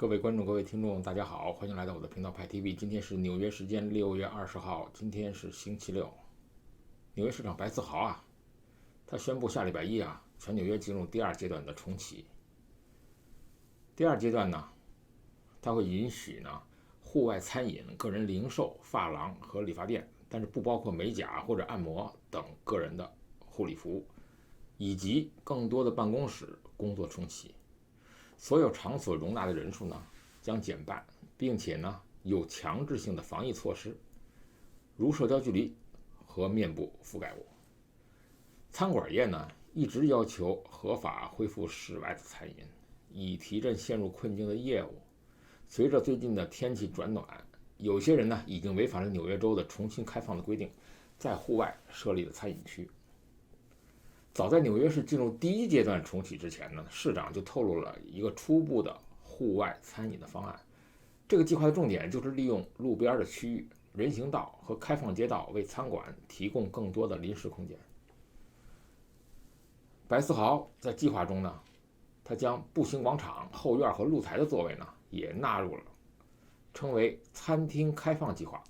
各位观众、各位听众，大家好，欢迎来到我的频道派 TV。今天是纽约时间6月20号，今天是星期六。纽约市长白思豪他宣布下礼拜一全纽约进入第二阶段的重启。第二阶段呢，他会允许户外餐饮、个人零售、发廊和理发店，但是不包括美甲或者按摩等个人的护理服务，以及更多的办公室工作重启。所有场所容纳的人数将减半，并且有强制性的防疫措施，如社交距离和面部覆盖物。餐馆业一直要求合法恢复室外的餐饮，以提振陷入困境的业务。随着最近的天气转暖，有些人已经违反了纽约州的重新开放的规定，在户外设立了餐饮区。早在纽约市进入第一阶段重启之前市长就透露了一个初步的户外餐饮的方案。这个计划的重点就是利用路边的区域、人行道和开放街道为餐馆提供更多的临时空间。白思豪在计划中他将步行广场、后院和露台的座位也纳入了，称为餐厅开放计划，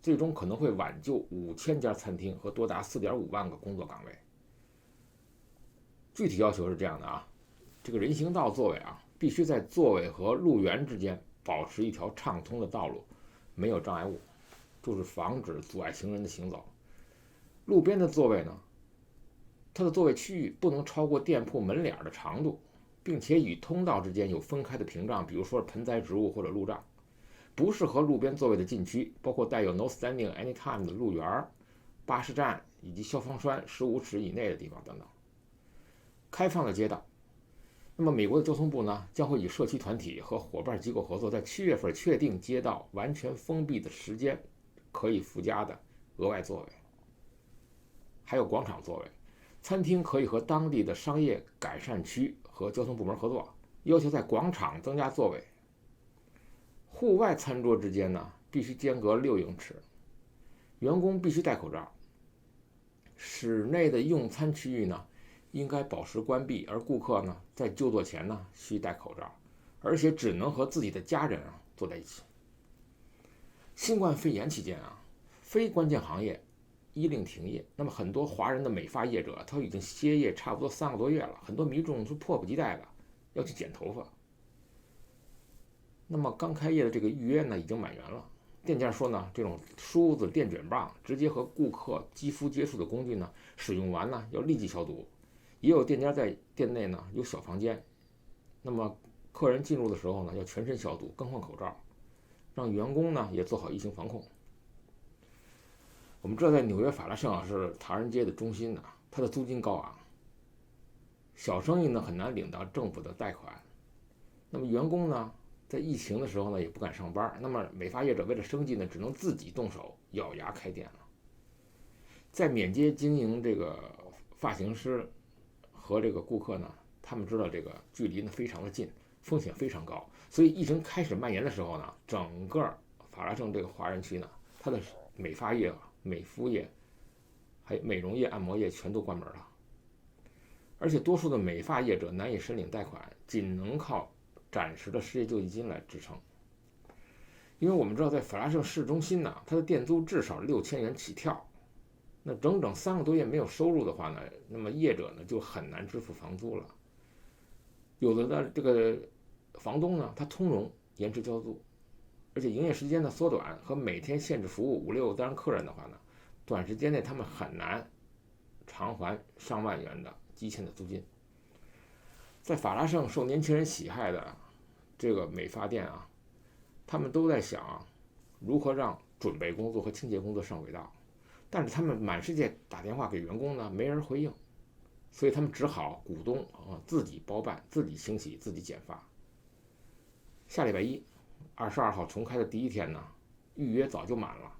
最终可能会挽救5000家餐厅和多达4.5万个工作岗位。具体要求是这样的这个人行道座位必须在座位和路缘之间保持一条畅通的道路，没有障碍物，就是防止阻碍行人的行走。路边的座位它的座位区域不能超过店铺门脸的长度，并且与通道之间有分开的屏障，比如说盆栽植物或者路障。不适合路边座位的禁区包括带有 No Standing Anytime 的路缘、巴士站以及消防栓15尺以内的地方等等。开放的街道，那么美国的交通部将会与社区团体和伙伴机构合作，在7月份确定街道完全封闭的时间可以附加的额外座位。还有广场座位，餐厅可以和当地的商业改善区和交通部门合作，要求在广场增加座位。户外餐桌之间必须间隔6英尺，员工必须戴口罩。室内的用餐区域应该保持关闭，而顾客在就座前需戴口罩，而且只能和自己的家人坐在一起。新冠肺炎期间非关键行业依令停业，那么很多华人的美发业者他已经歇业差不多3个多月了，很多民众是迫不及待的要去剪头发。那么刚开业的这个预约已经满员了，店家说这种梳子、电卷棒直接和顾客肌肤接触的工具使用完要立即消毒。也有店家在店内有小房间，那么客人进入的时候要全身消毒、更换口罩，让员工也做好疫情防控。我们知道在纽约法拉盛是唐人街的中心它的租金高昂，小生意很难领到政府的贷款，那么员工在疫情的时候也不敢上班，那么美发业者为了生计只能自己动手咬牙开店了。在免街经营这个发型师和这个顾客他们知道这个距离非常的近，风险非常高，所以疫情开始蔓延的时候整个法拉盛这个华人区它的美发业、美肤业、还有美容业、按摩业全都关门了，而且多数的美发业者难以申领贷款，仅能靠暂时的失业救济金来支撑。因为我们知道在法拉盛市中心它的店租至少6000元起跳，那整整3个多月没有收入的话那么业者就很难支付房租了。有的这个房东他通融延迟交租，而且营业时间缩短和每天限制服务5、6单客人的话短时间内他们很难偿还上万元的积欠的租金。在法拉盛受年轻人喜爱的这个美发店他们都在想如何让准备工作和清洁工作上轨道，但是他们满世界打电话给员工没人回应，所以他们只好股东自己包办、自己清洗、自己剪发。下礼拜一22号重开的第一天预约早就满了，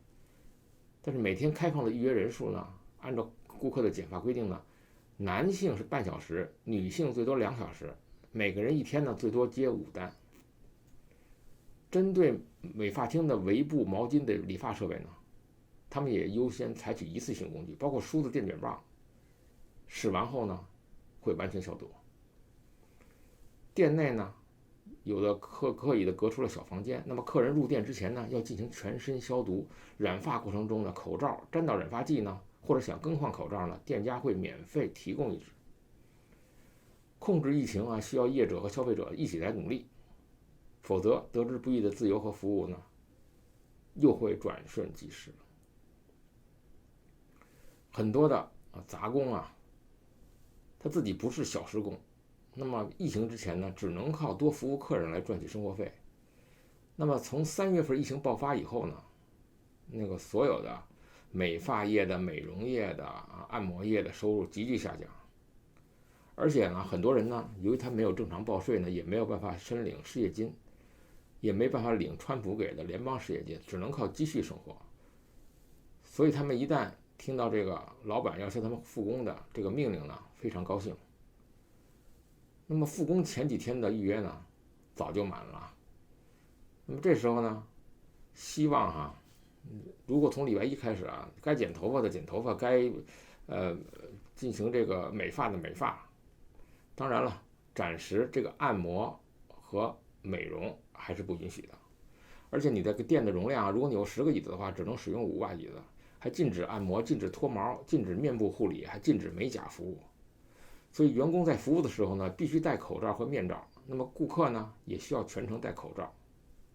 但是每天开放的预约人数按照顾客的剪发规定男性是半小时，女性最多2小时，每个人一天最多接5单。针对美发厅的围布、毛巾的理发设备他们也优先采取一次性工具，包括梳子、电卷棒，使完后会完全消毒。店内有的刻意的隔出了小房间。那么客人入店之前呢，要进行全身消毒。染发过程中呢，口罩沾到染发剂呢，或者想更换口罩呢，店家会免费提供一支。控制疫情啊，需要业者和消费者一起来努力，否则得之不易的自由和服务呢，又会转瞬即逝。很多的杂工啊，他自己不是小时工，那么疫情之前呢，只能靠多服务客人来赚取生活费。那么从3月份疫情爆发以后呢，那个所有的美发业的、美容业的、按摩业的收入急剧下降。而且呢，很多人呢，由于他没有正常报税呢，也没有办法申领失业金，也没办法领川普给的联邦失业金，只能靠积蓄生活。所以他们一旦听到这个老板要求他们复工的这个命令呢，非常高兴。那么复工前几天的预约呢，早就满了。那么这时候呢，希望如果从礼拜一开始啊，该剪头发的剪头发，该进行这个美发的美发。当然了，暂时这个按摩和美容还是不允许的。而且你这个店的容量啊，如果你有10个椅子的话，只能使用5把椅子，还禁止按摩、禁止脱毛、禁止面部护理，还禁止美甲服务。所以员工在服务的时候呢，必须戴口罩和面罩。那么顾客呢，也需要全程戴口罩，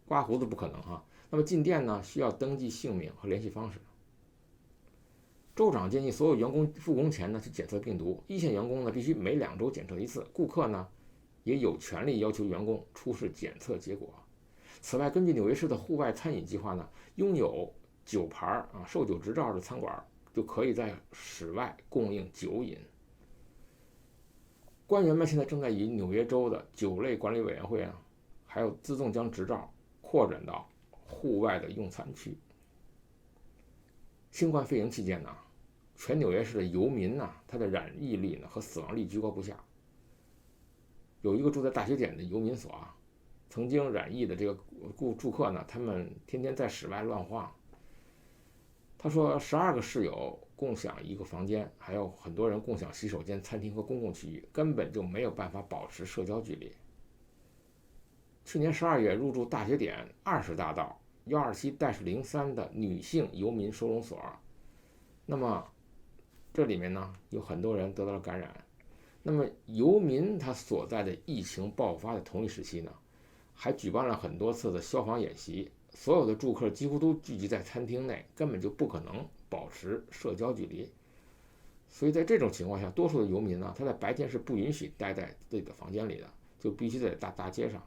刮胡子不可能哈。那么进店呢，需要登记姓名和联系方式。州长建议所有员工复工前呢去检测病毒，一线员工呢必须每2周检测一次，顾客呢也有权利要求员工出示检测结果。此外，根据纽约市的户外餐饮计划呢，拥有酒牌售酒执照的餐馆就可以在室外供应酒饮。官员们现在正在与纽约州的酒类管理委员会还有自动将执照扩展到户外的用餐区。新冠肺炎期间呢，全纽约市的游民呢，他的染疫率呢和死亡率居高不下。有一个住在大学点的游民所曾经染疫的这个住客呢，他们天天在室外乱晃。他说，12个室友共享一个房间，还有很多人共享洗手间、餐厅和公共区域，根本就没有办法保持社交距离。去年12月入住大学点20大道127-03的女性游民收容所，那么这里面呢有很多人得到了感染。那么游民他所在的疫情爆发的同一时期呢，还举办了很多次的消防演习，所有的住客几乎都聚集在餐厅内，根本就不可能保持社交距离。所以在这种情况下，多数的游民呢，他在白天是不允许待在自己的房间里的，就必须在大街上。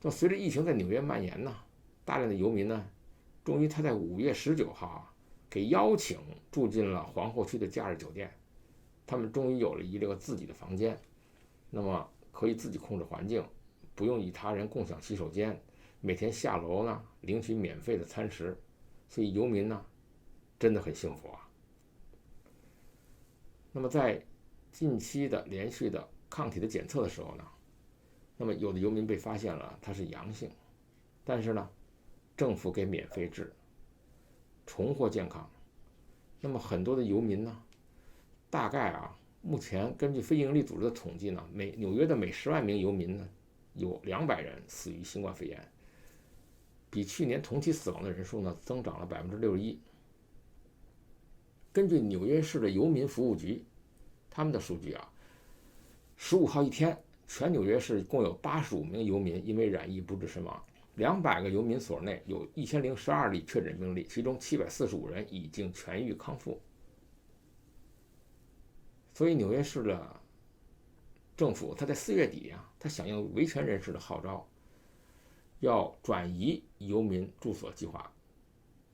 那随着疫情在纽约蔓延呢，大量的游民呢，终于他在5月19号给邀请住进了皇后区的假日酒店。他们终于有了一个自己的房间，那么可以自己控制环境，不用与他人共享洗手间，每天下楼呢领取免费的餐食。所以游民呢真的很幸福啊。那么在近期的连续的抗体的检测的时候呢，那么有的游民被发现了他是阳性，但是呢政府给免费治，重获健康。那么很多的游民呢，大概目前根据非营利组织的统计呢，纽约的每10万名游民呢，有200人死于新冠肺炎，比去年同期死亡的人数呢增长了61%。根据纽约市的游民服务局他们的数据15号一天，全纽约市共有85名游民因为染疫不治身亡。200个游民所内有1012例确诊病例，其中745人已经痊愈康复。所以纽约市的政府他在4月底他响应维权人士的号召，要转移游民住所计划，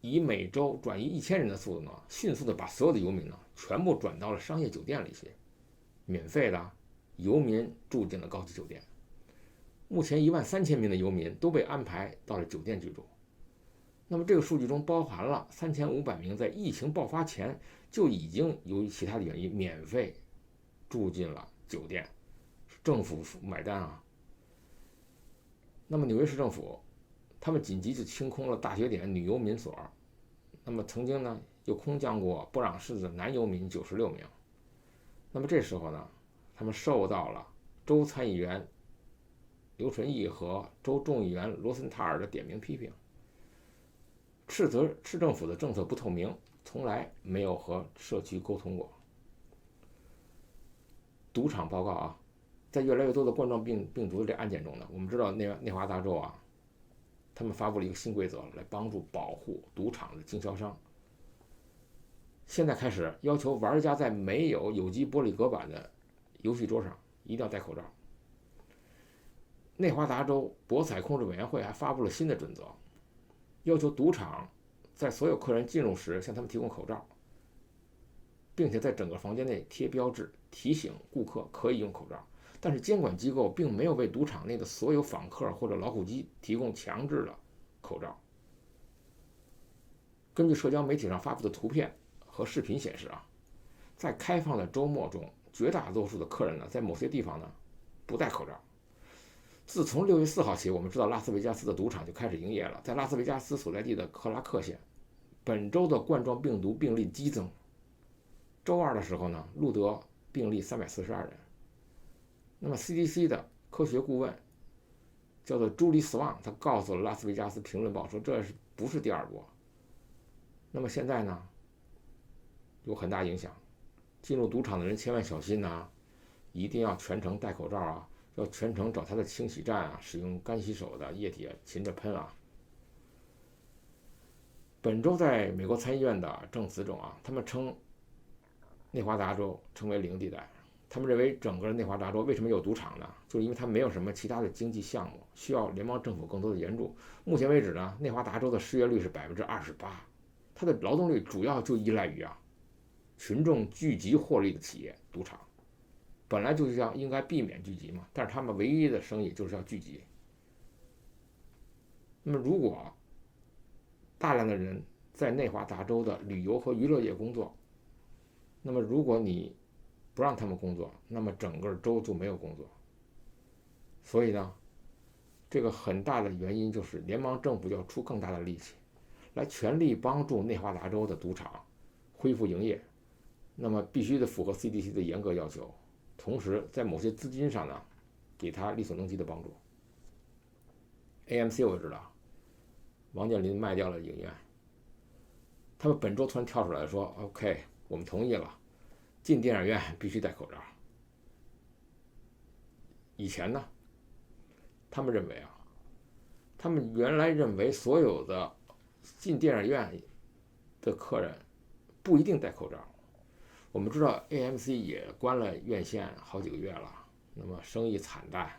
以每周转移1000人的速度呢，迅速的把所有的游民呢全部转到了商业酒店里去，免费的游民住进了高级酒店。目前13000名的游民都被安排到了酒店居住。那么这个数据中包含了3500名在疫情爆发前就已经由于其他的原因免费住进了酒店，政府买单那么纽约市政府他们紧急就清空了大学点女游民所，那么曾经呢又空降过布朗市的男游民96名。那么这时候呢，他们受到了州参议员刘纯义和州众议员罗森塔尔的点名批评，斥责市政府的政策不透明，从来没有和社区沟通过。赌场报告啊，在越来越多的冠状病毒的这案件中呢，我们知道内华达州啊，他们发布了一个新规则来帮助保护赌场的经销商。现在开始要求玩家在没有有机玻璃隔板的游戏桌上一定要戴口罩。内华达州博彩控制委员会还发布了新的准则，要求赌场在所有客人进入时向他们提供口罩，并且在整个房间内贴标志提醒顾客可以用口罩。但是监管机构并没有为赌场内的所有访客或者老虎机提供强制的口罩。根据社交媒体上发布的图片和视频显示啊，在开放的周末中，绝大多数的客人呢，在某些地方呢不戴口罩。自从6月4号起，我们知道拉斯维加斯的赌场就开始营业了。在拉斯维加斯所在地的克拉克县，本周的冠状病毒病例激增。周二的时候呢，录得病例342人。那么 CDC 的科学顾问叫做朱莉·斯旺，他告诉了拉斯维加斯评论报说，这不是第二波。那么现在呢，有很大影响。进入赌场的人千万小心啊，一定要全程戴口罩啊，要全程找他的清洗站啊，使用干洗手的液体勤着喷啊。本周在美国参议院的证词中啊，他们称内华达州称为零地带。他们认为整个内华达州为什么有赌场呢？就是因为它没有什么其他的经济项目，需要联邦政府更多的援助。目前为止呢，内华达州的失业率是28%，它的劳动力主要就依赖于群众聚集获利的企业赌场。本来就是应该避免聚集嘛，但是他们唯一的生意就是要聚集。那么如果大量的人在内华达州的旅游和娱乐业工作，那么如果你不让他们工作，那么整个州就没有工作。所以呢，这个很大的原因就是联邦政府要出更大的力气，来全力帮助内华达州的赌场恢复营业。那么必须得符合 CDC 的严格要求，同时在某些资金上呢，给他力所能及的帮助。AMC 我知道，王健林卖掉了影院，他们本周突然跳出来说 OK， 我们同意了，进电影院必须戴口罩。以前呢，他们原来认为所有的进电影院的客人不一定戴口罩。我们知道 AMC 也关了院线好几个月了，那么生意惨淡。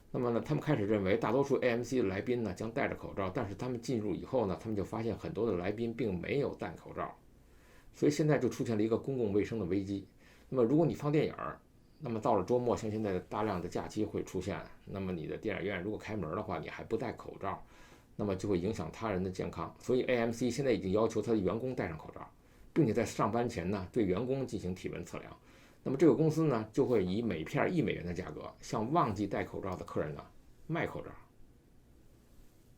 那么呢，他们开始认为大多数 AMC 的来宾呢将戴着口罩，但是他们进入以后呢，他们就发现很多的来宾并没有戴口罩，所以现在就出现了一个公共卫生的危机。那么如果你放电影，那么到了周末，像现在大量的假期会出现，那么你的电影院如果开门的话，你还不戴口罩，那么就会影响他人的健康。所以 AMC 现在已经要求他的员工戴上口罩，并且在上班前呢对员工进行体温测量。那么这个公司呢就会以每片$1的价格向忘记戴口罩的客人呢卖口罩。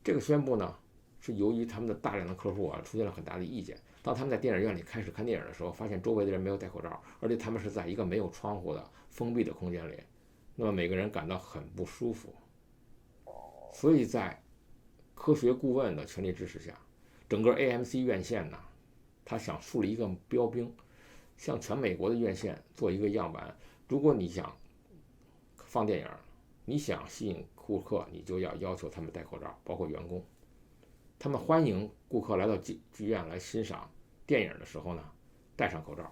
这个宣布呢是由于他们的大量的客户出现了很大的意见。当他们在电影院里开始看电影的时候，发现周围的人没有戴口罩，而且他们是在一个没有窗户的封闭的空间里，那么每个人感到很不舒服。所以在科学顾问的全力支持下，整个 AMC 院线呢，他想树立一个标兵，向全美国的院线做一个样板。如果你想放电影，你想吸引顾客，你就要要求他们戴口罩，包括员工。他们欢迎顾客来到剧院来欣赏电影的时候呢，戴上口罩。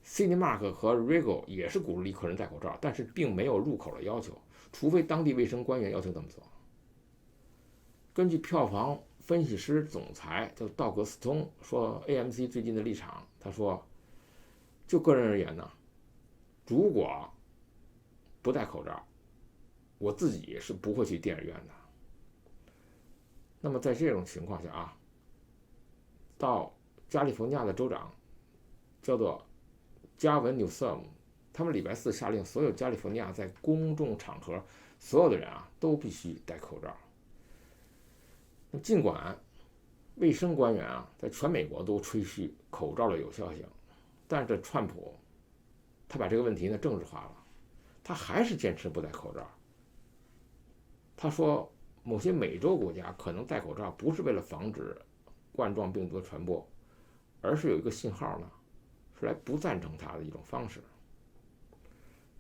Cinemark 和 Regal 也是鼓励客人戴口罩，但是并没有入口的要求，除非当地卫生官员要求这么做。根据票房分析师总裁叫道格斯通说 AMC 最近的立场，他说，就个人而言呢，如果不戴口罩，我自己是不会去电影院的。那么在这种情况下到加利福尼亚的州长叫做加文纽瑟姆，他们礼拜4下令所有加利福尼亚在公众场合所有的人都必须戴口罩。尽管卫生官员在全美国都吹嘘口罩的有效性，但这川普他把这个问题呢政治化了，他还是坚持不戴口罩。他说某些美洲国家可能戴口罩不是为了防止冠状病毒的传播，而是有一个信号呢，是来不赞成它的一种方式。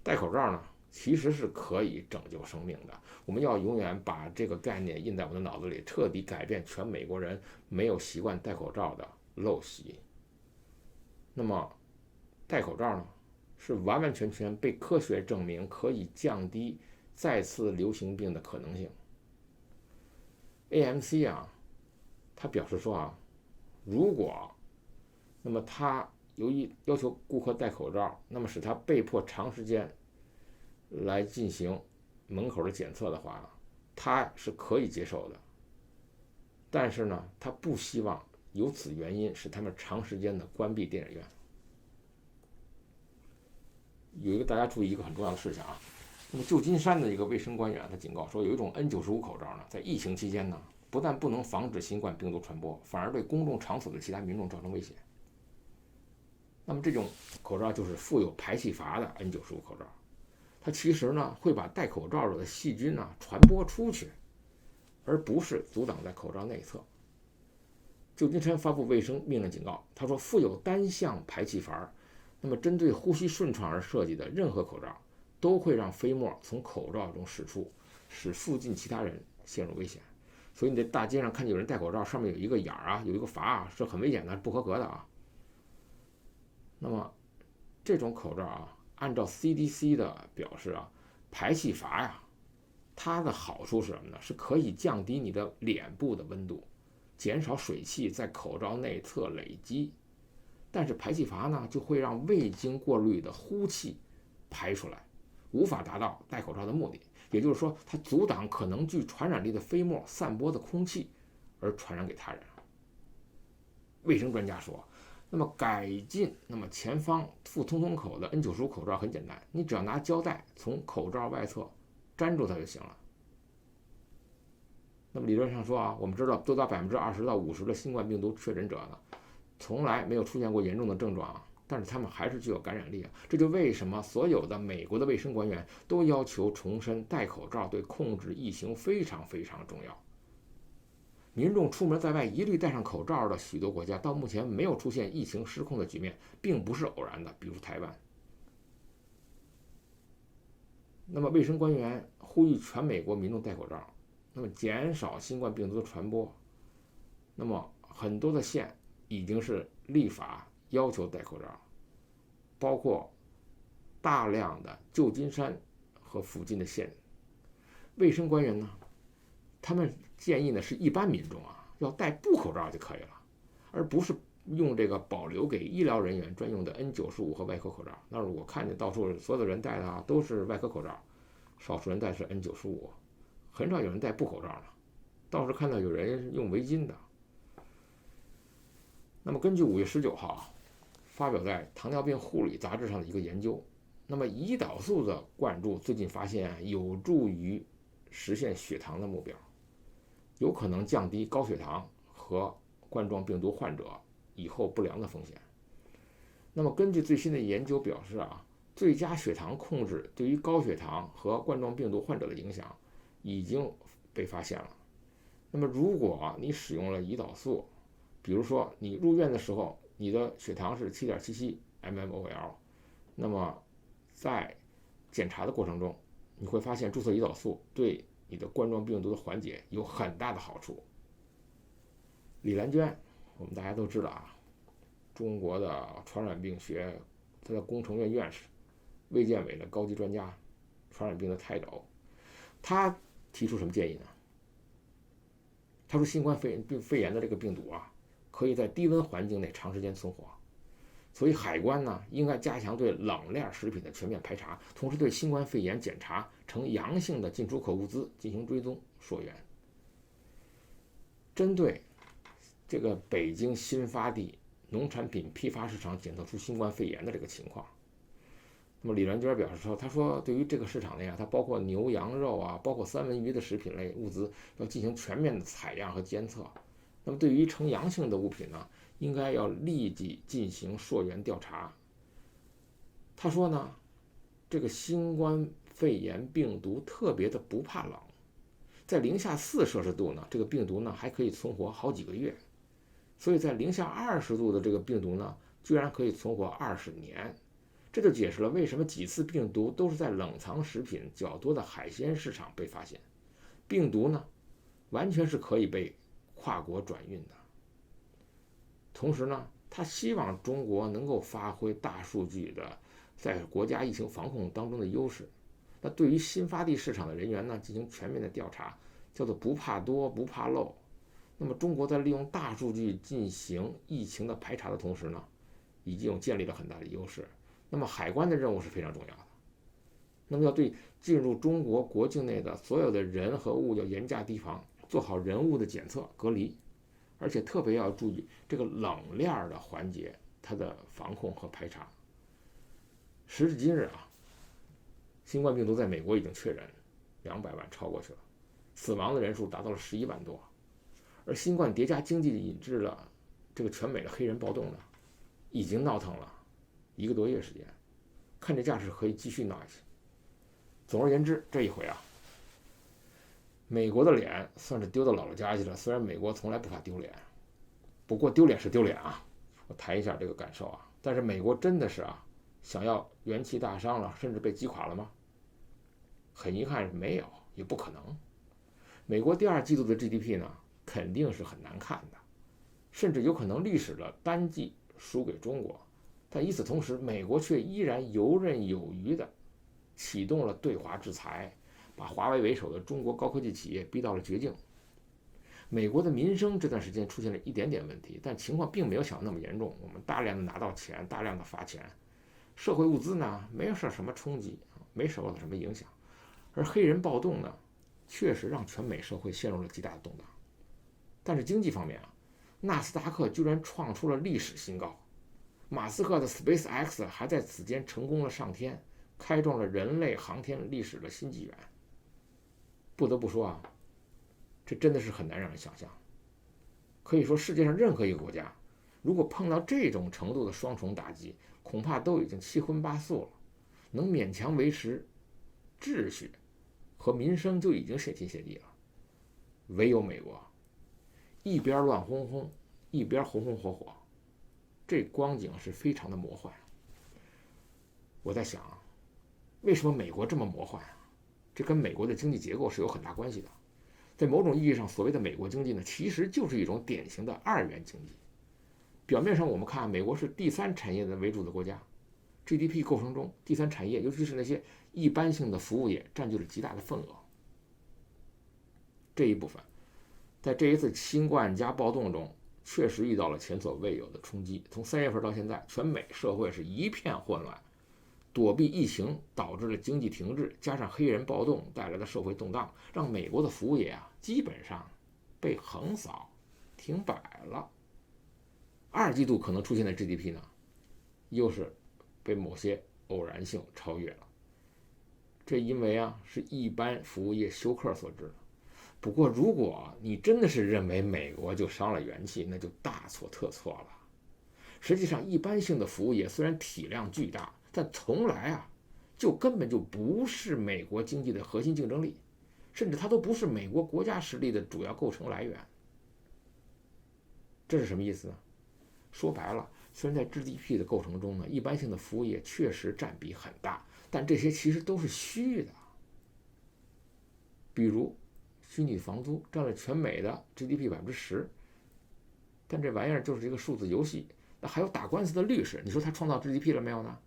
戴口罩呢，其实是可以拯救生命的。我们要永远把这个概念印在我们的脑子里，彻底改变全美国人没有习惯戴口罩的陋习。那么，戴口罩呢，是完完全全被科学证明可以降低再次流行病的可能性。AMC 啊，他表示说啊，如果那么他由于要求顾客戴口罩，那么使他被迫长时间来进行门口的检测的话，他是可以接受的。但是呢，他不希望由此原因使他们长时间的关闭电影院。有一个大家注意一个很重要的事项啊，那么旧金山的一个卫生官员他警告说，有一种 N95 口罩呢，在疫情期间呢，不但不能防止新冠病毒传播，反而对公众场所的其他民众造成威胁。那么这种口罩就是附有排气阀的 N95 口罩，它其实呢会把戴口罩的细菌呢传播出去，而不是阻挡在口罩内侧。旧金山发布卫生命令警告，他说附有单向排气阀，那么针对呼吸顺畅而设计的任何口罩都会让飞沫从口罩中释出，使附近其他人陷入危险。所以你在大街上看见有人戴口罩，上面有一个眼儿啊，有一个阀啊，是很危险的，不合格的啊。那么这种口罩啊，按照 CDC 的表示啊，排气阀呀，它的好处是什么呢？是可以降低你的脸部的温度，减少水汽在口罩内侧累积。但是排气阀呢，就会让未经过滤的呼气排出来，无法达到戴口罩的目的。也就是说，它阻挡可能具传染力的飞沫散播的空气，而传染给他人。卫生专家说，那么改进前方附通风口的 N95 口罩很简单，你只要拿胶带从口罩外侧粘住它就行了。那么理论上说啊，我们知道多达20%到50%的新冠病毒确诊者呢，从来没有出现过严重的症状啊，但是他们还是具有感染力啊。这就为什么所有的美国的卫生官员都要求重申戴口罩对控制疫情非常非常重要。民众出门在外一律戴上口罩的许多国家，到目前没有出现疫情失控的局面，并不是偶然的。比如台湾。那么卫生官员呼吁全美国民众戴口罩，那么减少新冠病毒的传播。那么很多的县已经是立法要求戴口罩，包括大量的旧金山和附近的县。卫生官员呢，他们建议呢是一般民众啊要戴布口罩就可以了，而不是用这个保留给医疗人员专用的 N95 和外科口罩。那我看见到处所有的人戴的都是外科口罩，少数人戴的是 N95， 很少有人戴布口罩的，倒是看到有人用围巾的。那么根据5月19号发表在《糖尿病护理》杂志上的一个研究，那么胰岛素的灌注最近发现有助于实现血糖的目标，有可能降低高血糖和冠状病毒患者以后不良的风险。那么根据最新的研究表示啊，最佳血糖控制对于高血糖和冠状病毒患者的影响已经被发现了。那么如果你使用了胰岛素，比如说你入院的时候你的血糖是 7.77 mmol， 那么在检查的过程中你会发现注射胰岛素对你的冠状病毒的缓解有很大的好处。李兰娟我们大家都知道啊，中国的传染病学他的工程院院士，卫健委的高级专家，传染病的泰斗，他提出什么建议呢？他说新冠肺炎的这个病毒啊，可以在低温环境内长时间存活，所以海关呢应该加强对冷链食品的全面排查，同时对新冠肺炎检查呈阳性的进出口物资进行追踪溯源。针对这个北京新发地农产品批发市场检测出新冠肺炎的这个情况，那么李兰娟表示说，他说对于这个市场内啊，它包括牛羊肉啊，包括三文鱼的食品类物资要进行全面的采样和监测。那么对于呈阳性的物品呢，应该要立即进行溯源调查。他说呢，这个新冠肺炎病毒特别的不怕冷，在-4°C呢，这个病毒呢还可以存活好几个月，所以在-20°C的这个病毒呢，居然可以存活20年。这就解释了为什么几次病毒都是在冷藏食品较多的海鲜市场被发现。病毒呢，完全是可以被跨国转运的。同时呢，他希望中国能够发挥大数据的在国家疫情防控当中的优势。那对于新发地市场的人员呢，进行全面的调查，叫做不怕多不怕漏。那么中国在利用大数据进行疫情的排查的同时呢，已经建立了很大的优势。那么海关的任务是非常重要的。那么要对进入中国国境内的所有的人和物要严加提防，做好人物的检测隔离，而且特别要注意这个冷链的环节它的防控和排查。时至今日啊，新冠病毒在美国已经确诊200万超过去了，死亡的人数达到了11万多。而新冠叠加经济引致了这个全美的黑人暴动呢，已经闹腾了1个多月时间，看这架势可以继续闹下去。总而言之，这一回啊，美国的脸算是丢到姥姥家去了。虽然美国从来不怕丢脸，不过丢脸是丢脸啊，我谈一下这个感受啊。但是美国真的是啊，想要元气大伤了，甚至被击垮了吗？很遗憾，没有，也不可能。美国第2季度的 GDP 呢，肯定是很难看的，甚至有可能历史的单季输给中国。但与此同时，美国却依然游刃有余地启动了对华制裁，把华为为首的中国高科技企业逼到了绝境。美国的民生这段时间出现了一点点问题，但情况并没有想那么严重。我们大量的拿到钱，大量的发钱，社会物资呢没有受什么冲击，没受到什么影响。而黑人暴动呢，确实让全美社会陷入了极大的动荡。但是经济方面啊，纳斯达克居然创出了历史新高，马斯克的 SpaceX 还在此间成功了上天，开创了人类航天历史的新纪元。不得不说啊，这真的是很难让人想象。可以说世界上任何一个国家，如果碰到这种程度的双重打击，恐怕都已经七荤八素了。能勉强维持秩序和民生就已经谢天谢地了。唯有美国，一边乱哄哄，一边红红火火，这光景是非常的魔幻。我在想，为什么美国这么魔幻啊？这跟美国的经济结构是有很大关系的。在某种意义上，所谓的美国经济呢，其实就是一种典型的2元经济。表面上我们看，美国是第3产业的为主的国家， GDP 构成中第3产业，尤其是那些一般性的服务业，占据了极大的份额。这一部分在这一次新冠加暴动中确实遇到了前所未有的冲击。从3月份到现在，全美社会是一片混乱，躲避疫情导致了经济停滞，加上黑人暴动带来的社会动荡，让美国的服务业啊基本上被横扫停摆了。2季度可能出现的 GDP 呢，又是被某些偶然性超越了。这因为啊是一般服务业休克所致的。不过如果你真的是认为美国就伤了元气，那就大错特错了。实际上一般性的服务业虽然体量巨大，但从来啊就根本就不是美国经济的核心竞争力，甚至它都不是美国国家实力的主要构成来源。这是什么意思呢？说白了，虽然在 GDP 的构成中呢，一般性的服务业确实占比很大，但这些其实都是虚的。比如虚拟房租占了全美的 GDP 10%，但这玩意儿就是一个数字游戏。那还有打官司的律师，你说他创造 GDP 了没有呢？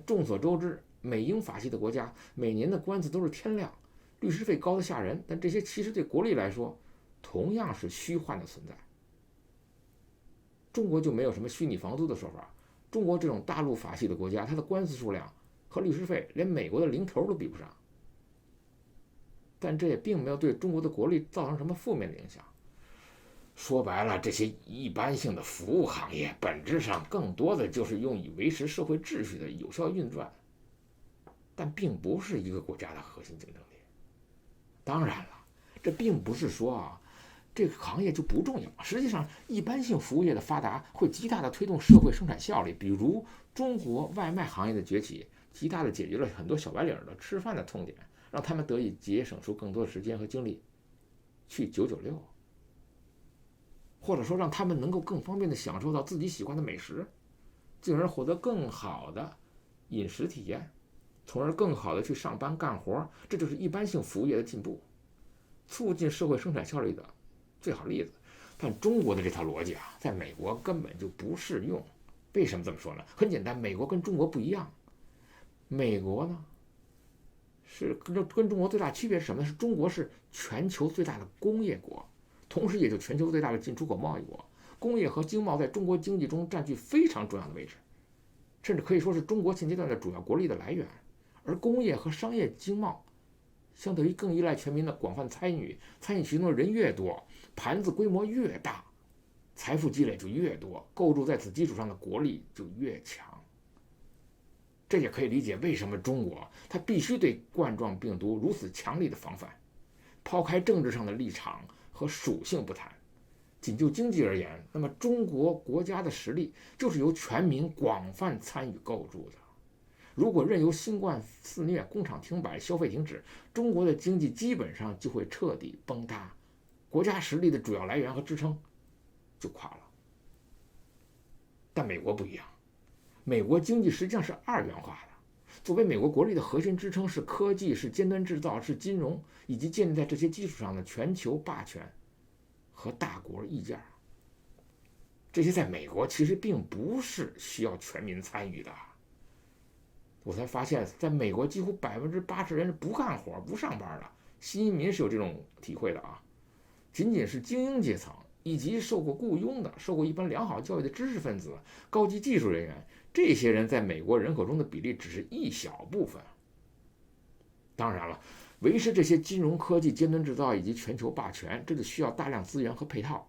众所周知，美英法系的国家每年的官司都是天量，律师费高得吓人，但这些其实对国力来说同样是虚幻的存在。中国就没有什么虚拟房租的说法。中国这种大陆法系的国家，它的官司数量和律师费连美国的零头都比不上。但这也并没有对中国的国力造成什么负面的影响。说白了，这些一般性的服务行业本质上更多的就是用以维持社会秩序的有效运转，但并不是一个国家的核心竞争力。当然了，这并不是说啊这个行业就不重要。实际上，一般性服务业的发达会极大的推动社会生产效率。比如中国外卖行业的崛起，极大的解决了很多小白领的吃饭的痛点，让他们得以节省出更多的时间和精力。去996，或者说让他们能够更方便地享受到自己喜欢的美食，进而获得更好的饮食体验，从而更好地去上班干活。这就是一般性服务业的进步，促进社会生产效率的最好例子。但中国的这套逻辑啊，在美国根本就不适用。为什么这么说呢？很简单，美国跟中国不一样。美国呢，是跟中国最大区别是什么呢？是中国是全球最大的工业国，同时也就全球最大的进出口贸易国。工业和经贸在中国经济中占据非常重要的位置，甚至可以说是中国现阶段的主要国力的来源。而工业和商业经贸相对于更依赖全民的广泛参与其中的人越多，盘子规模越大，财富积累就越多，构筑在此基础上的国力就越强。这也可以理解为什么中国它必须对冠状病毒如此强力的防范。抛开政治上的立场和属性不谈，仅就经济而言，那么中国国家的实力就是由全民广泛参与构筑的。如果任由新冠肆虐，工厂停摆，消费停止，中国的经济基本上就会彻底崩塌，国家实力的主要来源和支撑就垮了。但美国不一样，美国经济实际上是二元化的。作为美国国力的核心支撑是科技、是尖端制造、是金融，以及建立在这些基础上的全球霸权和大国溢价。这些在美国其实并不是需要全民参与的。我才发现，在美国几乎80%人是不干活、不上班的。新移民是有这种体会的啊。仅仅是精英阶层以及受过雇佣的、受过一般良好教育的知识分子、高级技术人员，这些人在美国人口中的比例只是一小部分。当然了，维持这些金融科技、尖端制造以及全球霸权，这就需要大量资源和配套。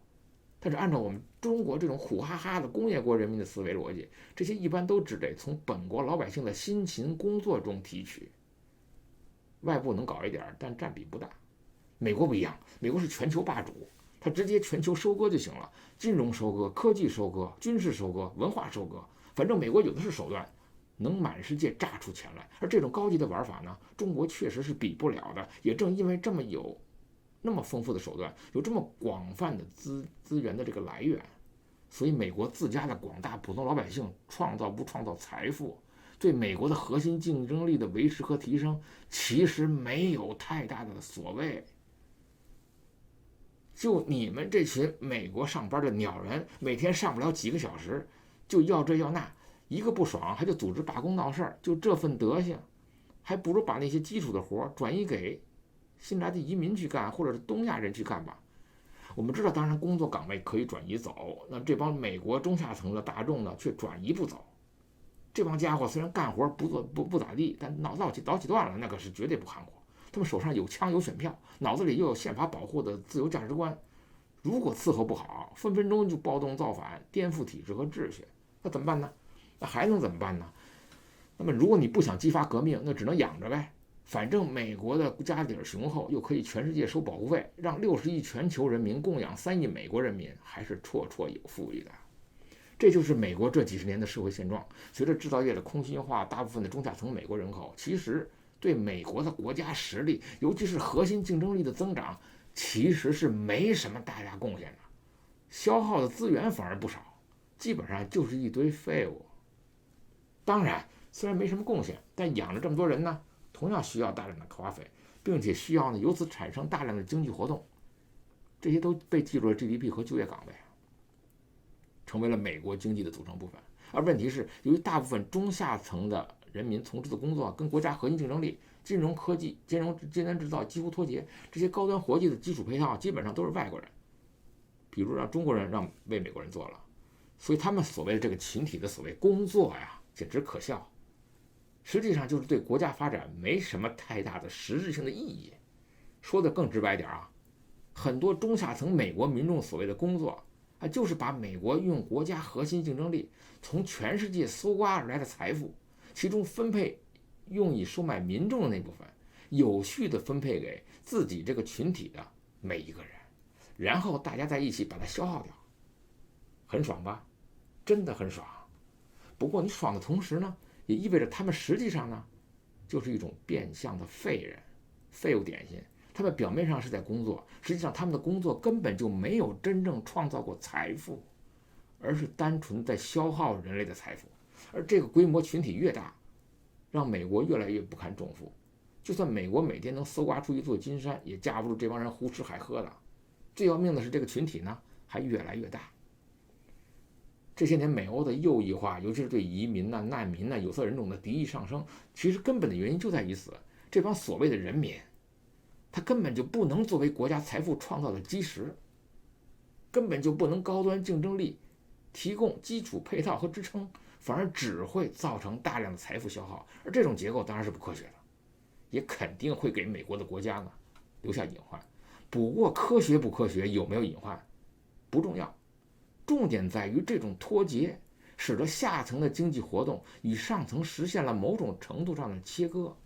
但是按照我们中国这种虎哈哈的工业国人民的思维逻辑，这些一般都只得从本国老百姓的辛勤工作中提取。外部能搞一点，但占比不大。美国不一样，美国是全球霸主，它直接全球收割就行了，金融收割、科技收割、军事收割、文化收割，反正美国有的是手段，能满世界榨出钱来。而这种高级的玩法呢，中国确实是比不了的。也正因为这么有那么丰富的手段，有这么广泛的资源的这个来源，所以美国自家的广大普通老百姓创造不创造财富，对美国的核心竞争力的维持和提升，其实没有太大的所谓。就你们这群美国上班的鸟人，每天上不了几个小时，就要这要那，一个不爽还就组织罢工闹事儿，就这份德行，还不如把那些基础的活转移给新来的移民去干，或者是东亚人去干吧。我们知道，当然工作岗位可以转移走，那这帮美国中下层的大众呢，却转移不走。这帮家伙虽然干活不咋地，但脑子早起断了，那可是绝对不含糊。他们手上有枪有选票，脑子里又有宪法保护的自由价值观，如果伺候不好，分分钟就暴动造反，颠覆体制和秩序。那怎么办呢？那还能怎么办呢？那么如果你不想激发革命，那只能养着呗。反正美国的家底儿雄厚，又可以全世界收保护费，让60亿全球人民供养3亿美国人民，还是绰绰有余的。这就是美国这几十年的社会现状。随着制造业的空心化，大部分的中下层美国人口其实对美国的国家实力，尤其是核心竞争力的增长，其实是没什么大贡献的，消耗的资源反而不少，基本上就是一堆废物。当然，虽然没什么贡献，但养着这么多人呢，同样需要大量的花费，并且需要呢由此产生大量的经济活动，这些都被记入了 GDP 和就业岗位，成为了美国经济的组成部分。而问题是，由于大部分中下层的人民从事的工作跟国家核心竞争力、金融科技、尖端制造几乎脱节，这些高端活计的基础配套基本上都是外国人，比如让中国人为美国人做了，所以他们所谓的这个群体的所谓工作呀，简直可笑，实际上就是对国家发展没什么太大的实质性的意义。说的更直白点啊，很多中下层美国民众所谓的工作就是把美国用国家核心竞争力从全世界搜刮而来的财富，其中分配用以收买民众的那部分，有序地分配给自己这个群体的每一个人，然后大家在一起把它消耗掉。很爽吧？真的很爽。不过你爽的同时呢，也意味着他们实际上呢，就是一种变相的废人、废物点心。他们表面上是在工作，实际上他们的工作根本就没有真正创造过财富，而是单纯在消耗人类的财富。而这个规模群体越大，让美国越来越不堪重负。就算美国每天能搜刮出一座金山，也架不住这帮人胡吃海喝的。最要命的是，这个群体呢还越来越大。这些年美欧的右翼化，尤其是对移民呐、难民呐、有色人种的敌意上升，其实根本的原因就在于此：这帮所谓的人民，他根本就不能作为国家财富创造的基石，根本就不能高端竞争力提供基础配套和支撑，反而只会造成大量的财富消耗。而这种结构当然是不科学的，也肯定会给美国的国家呢留下隐患。不过科学不科学，有没有隐患不重要，重点在于这种脱节使得下层的经济活动与上层实现了某种程度上的切割。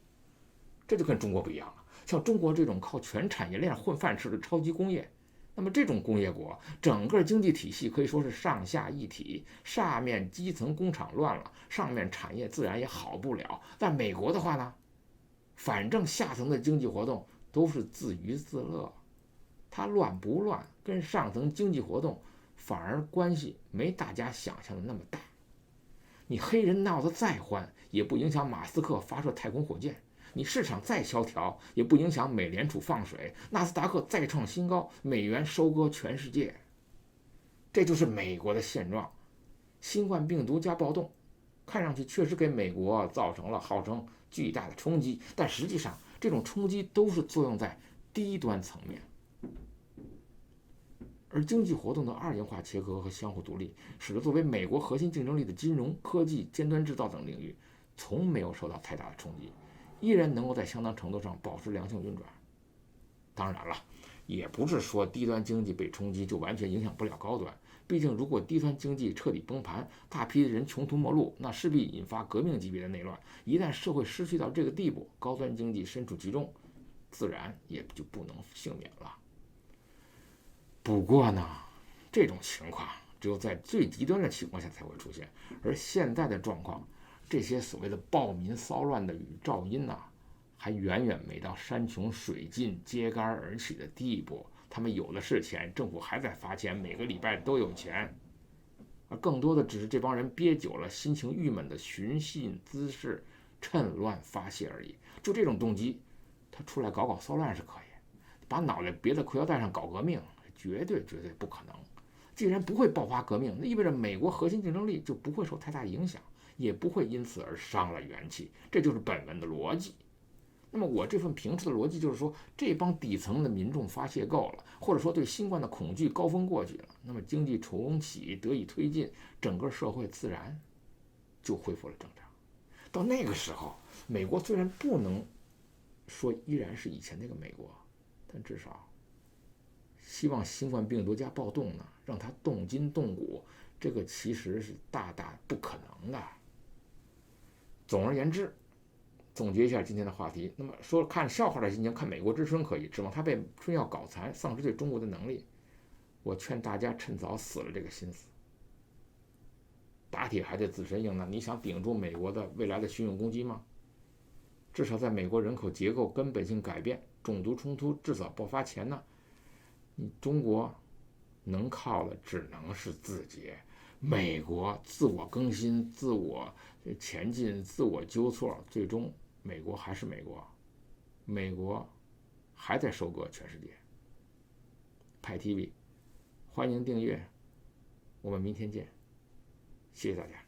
这就跟中国不一样了。像中国这种靠全产业链混饭吃的超级工业，那么这种工业国，整个经济体系可以说是上下一体，下面基层工厂乱了，上面产业自然也好不了。但美国的话呢，反正下层的经济活动都是自娱自乐，它乱不乱跟上层经济活动反而关系没大家想象的那么大。你黑人闹得再欢，也不影响马斯克发射太空火箭。你市场再萧条，也不影响美联储放水，纳斯达克再创新高，美元收割全世界。这就是美国的现状。新冠病毒加暴动，看上去确实给美国造成了号称巨大的冲击，但实际上这种冲击都是作用在低端层面。而经济活动的二元化切割和相互独立，使得作为美国核心竞争力的金融、科技、尖端制造等领域，从没有受到太大的冲击，依然能够在相当程度上保持良性运转。当然了，也不是说低端经济被冲击就完全影响不了高端，毕竟如果低端经济彻底崩盘，大批人穷途末路，那势必引发革命级别的内乱。一旦社会失去到这个地步，高端经济身处其中，自然也就不能幸免了。不过呢，这种情况只有在最极端的情况下才会出现，而现在的状况，这些所谓的暴民骚乱的噪音呢，还远远没到山穷水尽、揭竿而起的地步。他们有的是钱，政府还在发钱，每个礼拜都有钱，而更多的只是这帮人憋久了，心情郁闷的寻衅滋事、趁乱发泄而已。就这种动机，他出来搞骚乱是可以，把脑袋别在裤腰带上搞革命，绝对不可能。既然不会爆发革命，那意味着美国核心竞争力就不会受太大影响，也不会因此而伤了元气，这就是本文的逻辑。那么我这份评述的逻辑就是说，这帮底层的民众发泄够了，或者说对新冠的恐惧高峰过去了，那么经济重启得以推进，整个社会自然就恢复了正常。到那个时候，美国虽然不能说依然是以前那个美国，但至少希望新冠病毒加暴动呢，让它动筋动骨，这个其实是大大不可能的。总而言之，总结一下今天的话题，那么说看笑话的心情看美国之春可以，指望他被春药搞残，丧失对中国的能力，我劝大家趁早死了这个心思。打铁还得自身硬呢，你想顶住美国的未来的巡勇攻击吗？至少在美国人口结构根本性改变、种族冲突至少爆发前呢，你中国能靠的只能是自己。美国自我更新、自我前进、自我纠错，最终美国还是美国，美国还在收割全世界。派 TV，欢迎订阅，我们明天见，谢谢大家。